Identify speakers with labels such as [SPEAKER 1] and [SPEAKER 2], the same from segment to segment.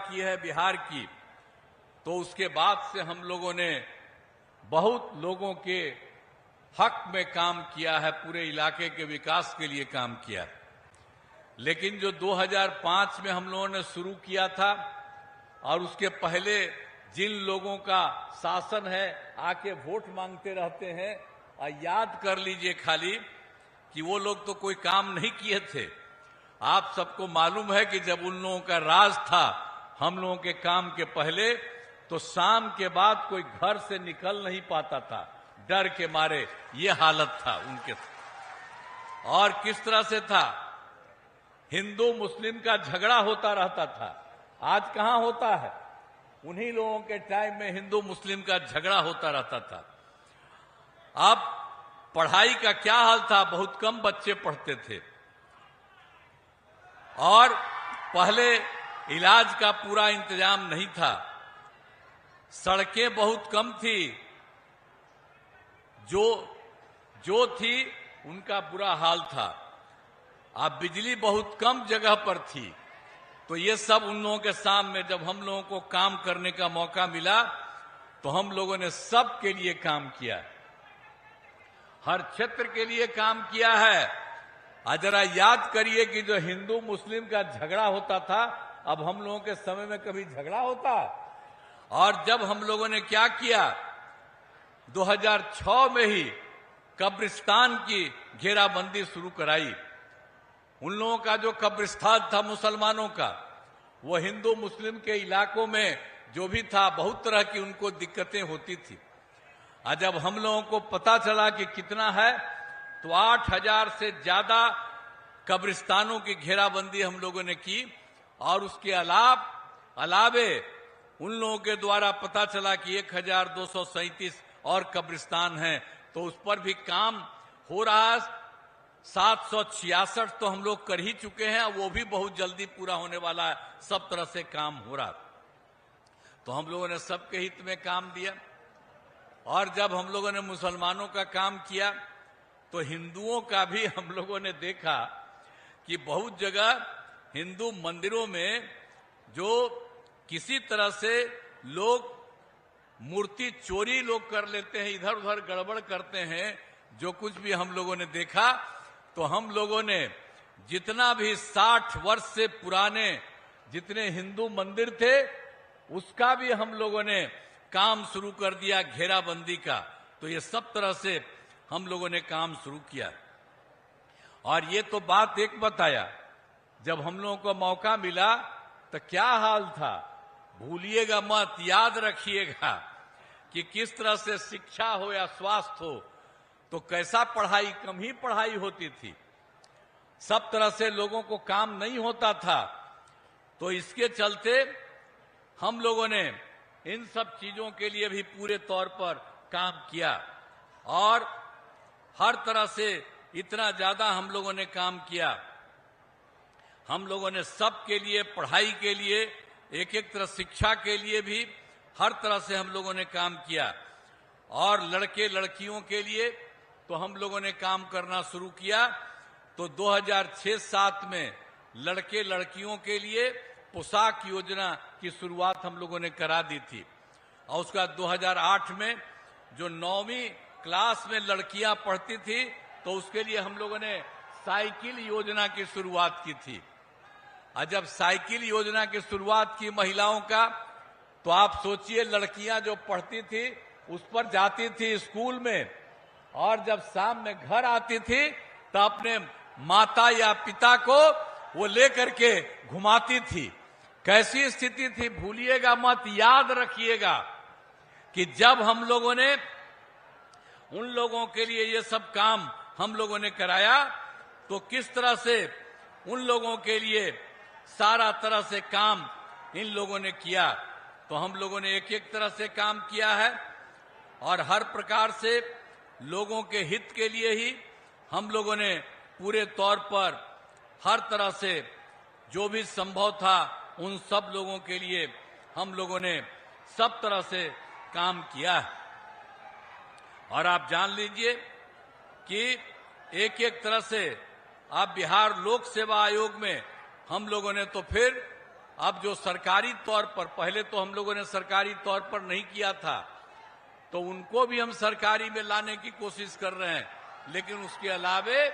[SPEAKER 1] की है बिहार की, तो उसके बाद से हम लोगों ने बहुत लोगों के हक में काम किया है, पूरे इलाके के विकास के लिए काम किया है। लेकिन जो 2005 में हम लोगों ने शुरू किया था और उसके पहले जिन लोगों का शासन है आके वोट मांगते रहते हैं, और याद कर लीजिए खाली कि वो लोग तो कोई काम नहीं किए थे। आप सबको मालूम है कि जब उन लोगों का राज था हम लोगों के काम के पहले, तो शाम के बाद कोई घर से निकल नहीं पाता था, डर के मारे। ये हालत था उनके। और किस तरह से था, हिंदू मुस्लिम का झगड़ा होता रहता था। आज कहां होता है? उन्हीं लोगों के टाइम में हिंदू मुस्लिम का झगड़ा होता रहता था। अब पढ़ाई का क्या हाल था, बहुत कम बच्चे पढ़ते थे, और पहले इलाज का पूरा इंतजाम नहीं था, सड़कें बहुत कम थी, जो थी उनका बुरा हाल था। अब बिजली बहुत कम जगह पर थी। तो ये सब उन लोगों के सामने जब हम लोगों को काम करने का मौका मिला तो हम लोगों ने सब के लिए काम किया, हर क्षेत्र के लिए काम किया है। जरा याद करिए कि जो हिंदू मुस्लिम का झगड़ा होता था, अब हम लोगों के समय में कभी झगड़ा होता? और जब हम लोगों ने क्या किया, 2006 में ही कब्रिस्तान की घेराबंदी शुरू कराई। उन लोगों का जो कब्रिस्तान था मुसलमानों का, वो हिंदू मुस्लिम के इलाकों में जो भी था, बहुत तरह की उनको दिक्कतें होती थी। जब हम लोगों को पता चला कि कितना है, तो 8000 से ज्यादा कब्रिस्तानों की घेराबंदी हम लोगों ने की। और उसके अलावे उन लोगों के द्वारा पता चला कि 1237 और कब्रिस्तान हैं, तो उस पर भी काम हो रहा है। 766 तो हम लोग कर ही चुके हैं, वो भी बहुत जल्दी पूरा होने वाला है। सब तरह से काम हो रहा, तो हम लोगों ने सबके हित में काम दिया। और जब हम लोगों ने मुसलमानों का काम किया, तो हिंदुओं का भी हम लोगों ने देखा कि बहुत जगह हिंदू मंदिरों में जो किसी तरह से लोग मूर्ति चोरी लोग कर लेते हैं, इधर उधर गड़बड़ करते हैं, जो कुछ भी हम लोगों ने देखा, तो हम लोगों ने जितना भी 60 वर्ष से पुराने जितने हिंदू मंदिर थे, उसका भी हम लोगों ने काम शुरू कर दिया, घेराबंदी का। तो ये सब तरह से हम लोगों ने काम शुरू किया। और ये तो बात एक बताया, जब हम लोगों को मौका मिला तो क्या हाल था, भूलिएगा मत, याद रखिएगा कि किस तरह से शिक्षा हो या स्वास्थ्य हो, तो कैसा पढ़ाई, कम ही पढ़ाई होती थी, सब तरह से लोगों को काम नहीं होता था। तो इसके चलते हम लोगों ने इन सब चीजों के लिए भी पूरे तौर पर काम किया। और हर तरह से इतना ज्यादा हम लोगों ने काम किया। हम लोगों ने सब के लिए, पढ़ाई के लिए, एक एक तरह शिक्षा के लिए भी हर तरह से हम लोगों ने काम किया। और लड़के लड़कियों के लिए तो हम लोगों ने काम करना शुरू किया। तो 2006-07 में लड़के लड़कियों के लिए पोशाक योजना की शुरुआत हम लोगों ने करा दी थी। और उसका 2008 में जो 9वीं क्लास में लड़कियां पढ़ती थी, तो उसके लिए हम लोगों ने साइकिल योजना की शुरुआत की थी। और जब साइकिल योजना की शुरुआत की महिलाओं का, तो आप सोचिए, लड़कियां जो पढ़ती थी उस पर जाती थी स्कूल में, और जब शाम में घर आती थी तो अपने माता या पिता को वो लेकर के घुमाती थी। कैसी स्थिति थी, भूलिएगा मत, याद रखिएगा कि जब हम लोगों ने उन लोगों के लिए ये सब काम हम लोगों ने कराया, तो किस तरह से उन लोगों के लिए सारा तरह से काम इन लोगों ने किया। तो हम लोगों ने एक एक तरह से काम किया है, और हर प्रकार से लोगों के हित के लिए ही हम लोगों ने पूरे तौर पर हर तरह से जो भी संभव था, उन सब लोगों के लिए हम लोगों ने सब तरह से काम किया है। और आप जान लीजिए कि एक एक तरह से आप बिहार लोक सेवा आयोग में हम लोगों ने तो फिर अब जो सरकारी तौर पर, पहले तो हम लोगों ने सरकारी तौर पर नहीं किया था, तो उनको भी हम सरकारी में लाने की कोशिश कर रहे हैं। लेकिन उसके अलावे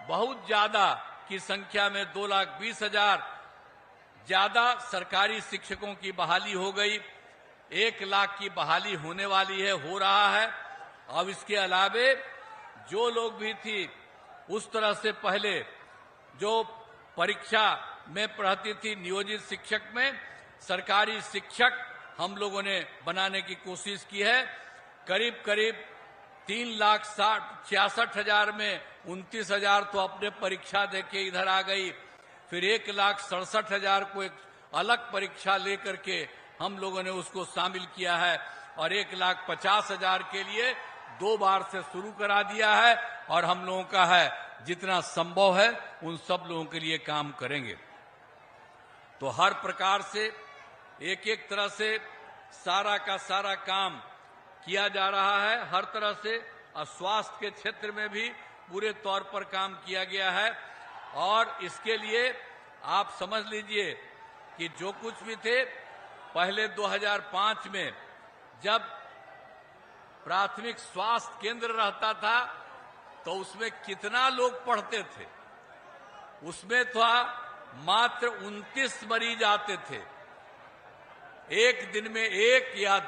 [SPEAKER 1] बहुत ज्यादा की संख्या में 2,20,000 ज्यादा सरकारी शिक्षकों की बहाली हो गई। 1 लाख की बहाली होने वाली है, हो रहा है। अब इसके अलावे जो लोग भी थी उस तरह से पहले जो परीक्षा में पढ़ती थी नियोजित शिक्षक में, सरकारी शिक्षक हम लोगों ने बनाने की कोशिश की है। करीब करीब 3,66,000 में 29,000 तो अपने परीक्षा देके इधर आ गई। फिर 1,67,000 को एक अलग परीक्षा लेकर के हम लोगों ने उसको शामिल किया है और 1,50,000 के लिए 2 बार से शुरू करा दिया है। और हम लोगों का है जितना संभव है उन सब लोगों के लिए काम करेंगे। तो हर प्रकार से एक एक तरह से सारा का सारा काम किया जा रहा है, हर तरह से। और स्वास्थ्य के क्षेत्र में भी पूरे तौर पर काम किया गया है। और इसके लिए आप समझ लीजिए कि जो कुछ भी थे पहले 2005 में जब प्राथमिक स्वास्थ्य केंद्र रहता था तो उसमें कितना लोग पढ़ते थे, उसमें तो मात्र 29 मरीज आते थे। एक दिन में 1 या